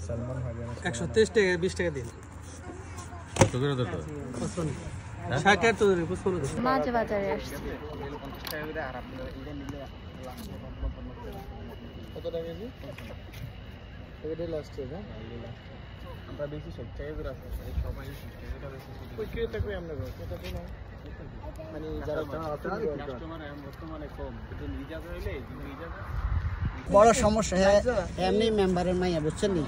সালমান হাবিব 123 টাকা 20 টাকা দিন কত করে দাও 60 টাকা তো 55 মাঝে বাজারে আসছে 50 টাকা করে আর আপনি এটা নিলে কত টাকা কেজি এটা লাস্ট না আমরা বেশি 60 টাকা করে আছে সবাই 60 টাকা বেশি কই কে টাকা আমরা কত টাকা না মানে যারা কাস্টমার বর্তমানে কম যদি রিজার্ভ হইলে রিজার্ভ বড় সমস্যা হ্যাঁ এমনি মেম্বারের মাইয়া বুঝছেন নি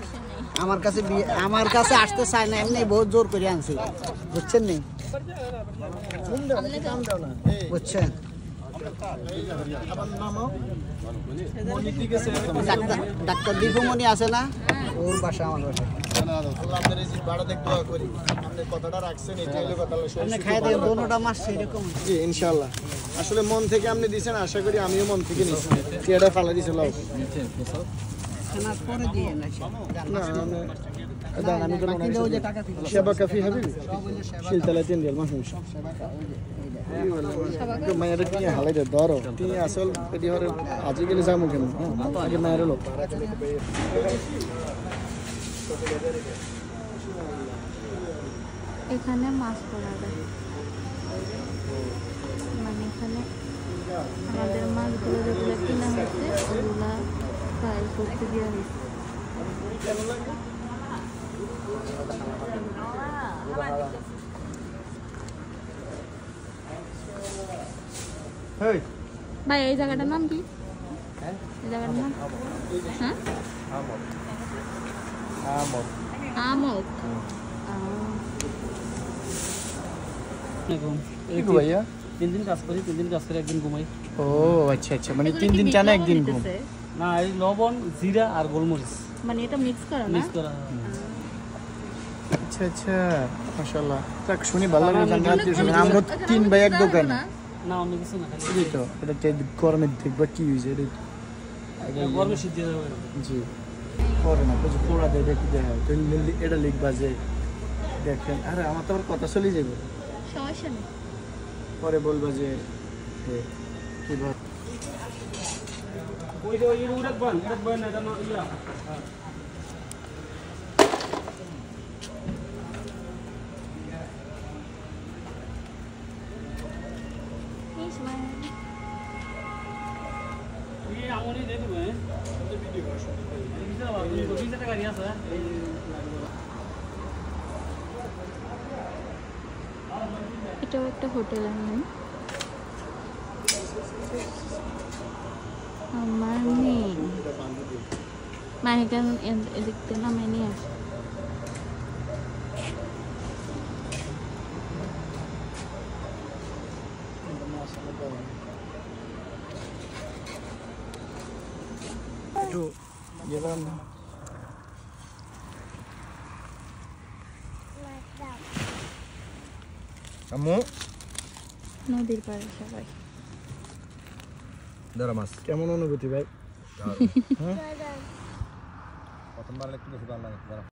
আমার কাছে আসতে চায় না এমনি বহুত জোর করে আনছি বুঝছেন নি বুঝছেন ডাক্তার দীপমণি আছে না ওর বাসা আমার বাসা আপনাদের এই ভাড়া দেখতে দোয়া করি আপনি কথাটা রাখছেন এটা হলো কথা আপনি খাই দেন দোনোটা মাস সেরকম জি ইনশাআল্লাহ আসলে মন থেকে আপনি দিবেন আশা করি আমিও মন থেকে নিছি এটা ফালা দিছিল খানার পরে দিয়ে না আমি তো মনে হয় সেবা কাফি হবে শিলতলা 3 রিয়াল মাস তো মায়ের কি হালাই দে ধরো তুই আসল এটি হরে আজি গেলে যামু কেন আগে মায়ের লোক এখানে মাছ পড়া যায় মানে এখানে আমাদের মাছগুলো যেগুলো কিনা হয়েছে ওগুলা ফ্রাই করতে দেওয়া হয়েছে ভাই এই জায়গাটার নাম কি এই জায়গাটার নাম হ্যাঁ আমক ভাইয়া 3 দিন কাজ করি 3 দিন কাজ করে একদিন ঘুমাই ও আচ্ছা আচ্ছা মানে 3 দিন টানা একদিন ঘুম না এই লবণ জিরা আর গোলমরিচ মানে এটা মিক্স করা না মিক্স করা আচ্ছা আচ্ছা মাশাআল্লাহ তাক শুনি ভালো লাগে জান্নাত শুনি আমরা 3 ভাই এক দোকান না অন্য কিছু না এই তো এটা তে গরমে দেখবা কি হইছে এটা গরমে শীত দিয়ে যাবে জি করে না কিছু পোড়া দেয় দেখি দেখা তো এটা লিখবা যে দেখেন আরে আমার তো আবার কথা চলে যাবে সমস্যা নেই পরে বলবা যে কি বল ওই যে ওই উড়কবান না এটা না ইয়া এই সময় ये আমনি দে দিবে তো ভিডিও করা শুরু করি এই টাকা গাড়ি আছে এটাও একটা হোটেল আমি আমার মেয়ে মাহিটা এদিকতে নামে নিয়ে আসে একটু গেলাম আম্মু নদীর পাড়ে সবাই দাঁড়া মাছ কেমন অনুভূতি ভাই প্রথমবার একটু বেশি ভালো লাগে